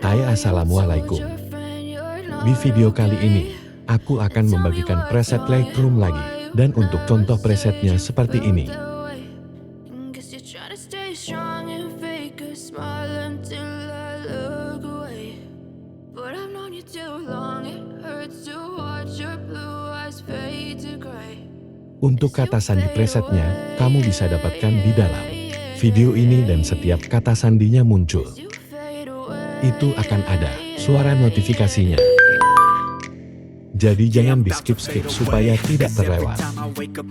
Hai, assalamualaikum. Di video kali ini, aku akan membagikan preset Lightroom lagi. Dan untuk contoh presetnya seperti ini. Untuk kata sandi presetnya, kamu bisa dapatkan di dalam video ini dan setiap kata sandinya muncul. Itu akan ada suara notifikasinya. Jadi jangan di skip-skip supaya tidak terlewat.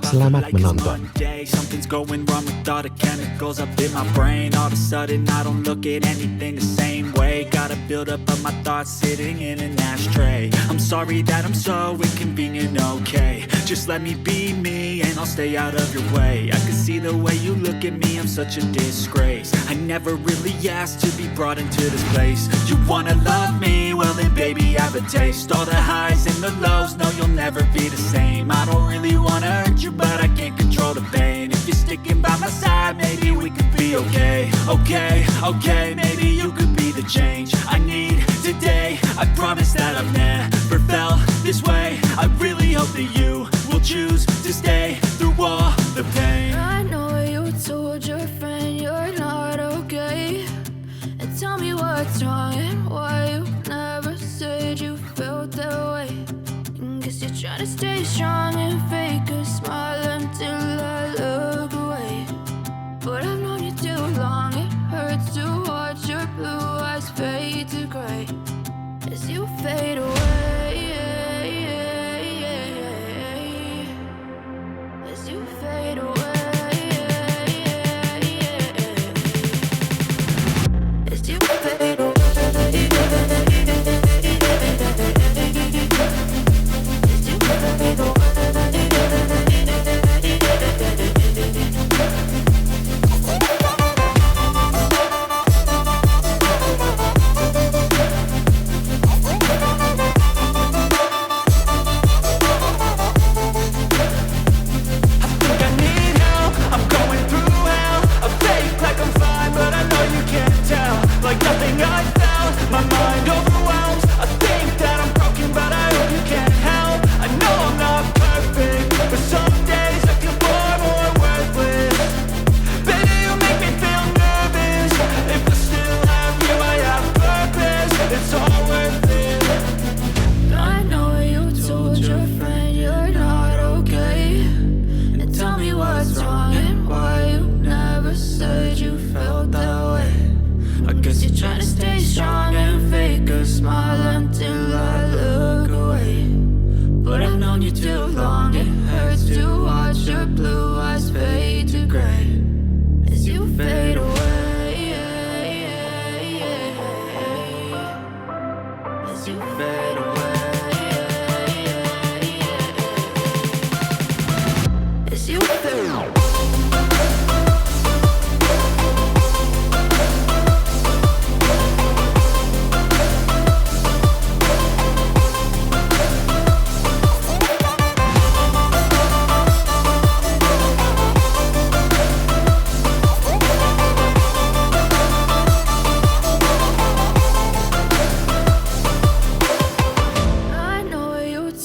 Selamat menonton. Something's going wrong with all the chemicals up in my brain. All of a sudden I don't look at anything the same way. Got a build up of my thoughts sitting in an ashtray. I'm sorry that I'm so inconvenient, okay. Just let me be me and I'll stay out of your way. I can see the way you look at me, I'm such a disgrace. I never really asked to be brought into this place. You wanna love me? Well then baby I have a taste. All the highs and the lows, no you'll never be the same. I don't really wanna hurt you but I can't control the pain. If you're sticking by my side, maybe we could be okay. Okay, maybe you could be the change I need today. I promise that I've never felt this way. I really hope that you will choose to stay through all the pain. I know you told your friend you're not okay, and tell me what's wrong and why you never said you felt that way. Guess you're trying to stay strong and fake a smile until I look away. But I've known you too long, it hurts to watch your blue eyes fade to gray as you fade away. As you fade away. As you fade away.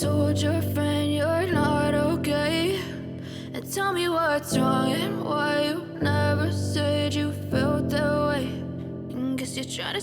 Told your friend you're not okay, and tell me what's wrong and why you never said you felt that way. And guess you're trying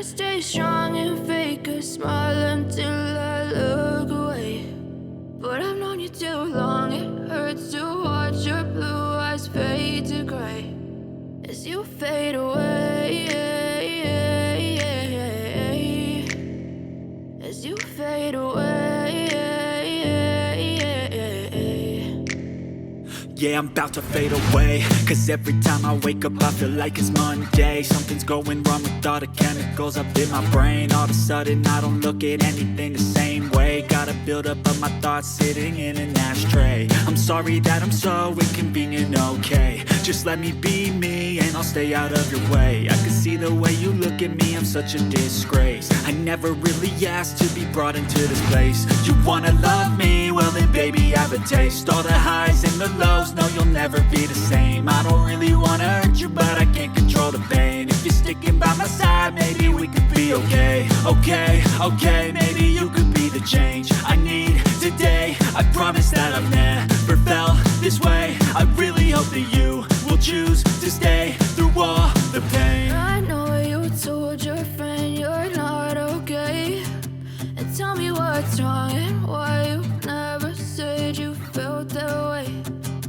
to stay strong and fake a smile until I look away. But I've known you too long, it hurts to watch your blue eyes fade to gray as you fade away. As you fade away. yeah, I'm about to fade away. Cause every time I wake up I feel like it's Monday. Something's going wrong with all the chemicals up in my brain. All of a sudden I don't look at anything the same way. Gotta build up of my thoughts sitting in an ashtray. I'm sorry that I'm so inconvenient, okay. Just let me be me and I'll stay out of your way. I can see the way you look at me, I'm such a disgrace. I never really asked to be brought into this place. You wanna love me? Well then baby I have a taste. All the highs and the lows, no you'll never be the same. I don't really wanna hurt you but I can't control the pain. If you're sticking by my side maybe we could be okay. Okay, maybe you could be the change I need today. I promise that I've never felt this way. I really hope that you will choose to stay through all the pain. I know you told your friend you're not okay, and tell me what's wrong and why you never said you felt that way.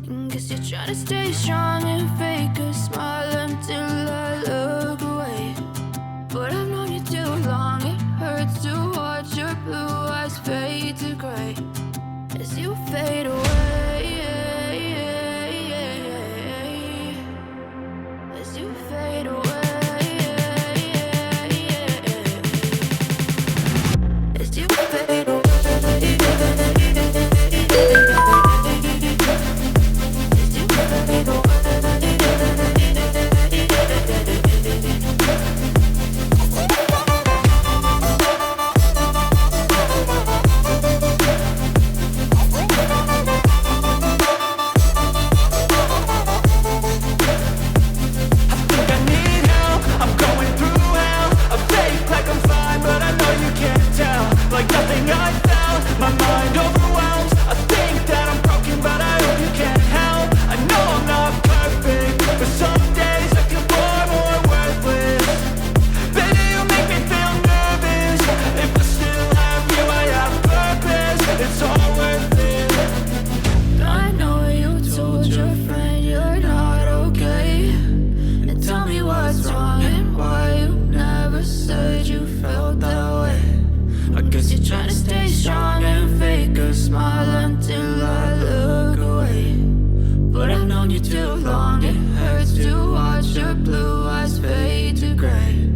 And guess you're trying to stay strong and fake a smile until I look away. But I've known you too long, it hurts to watch your blue eyes fade to gray as you fade away. As you fade away. As you fade away. As you fade away. Like nothing I felt, my mind overwhelms. I think that I'm broken, but I hope you can't help. I know I'm not perfect, but some days I feel far more worthless. Baby, you make me feel nervous. If I still have you, I have purpose. It's all worth it. I know you told your friend you're not okay, and tell me what's wrong and why you never said you felt that way. I guess you're trying to stay strong and fake a smile until I look away. But I've known you too long, it hurts to watch your blue eyes fade to gray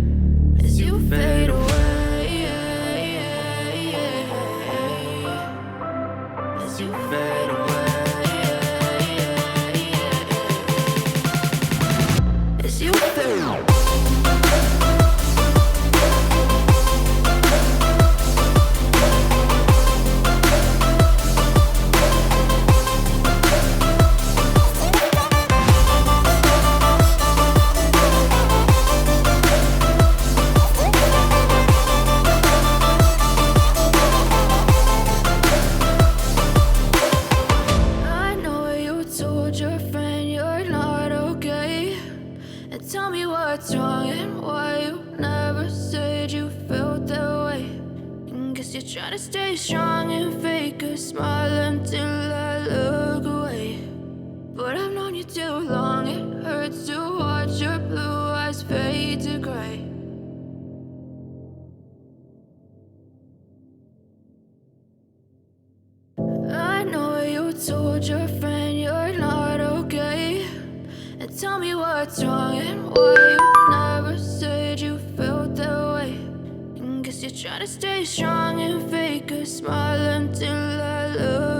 as you fade away. As you fade away. As you fade away. What's wrong and why you never said you felt that way. And guess you're trying to stay strong and fake a smile until I look away. But I've known you too long, it hurts to watch your blue eyes fade to gray. I know you told your friend you're not okay, and tell me what's wrong and why you never said you felt that way. And guess you're trying to stay strong and fake a smile until I look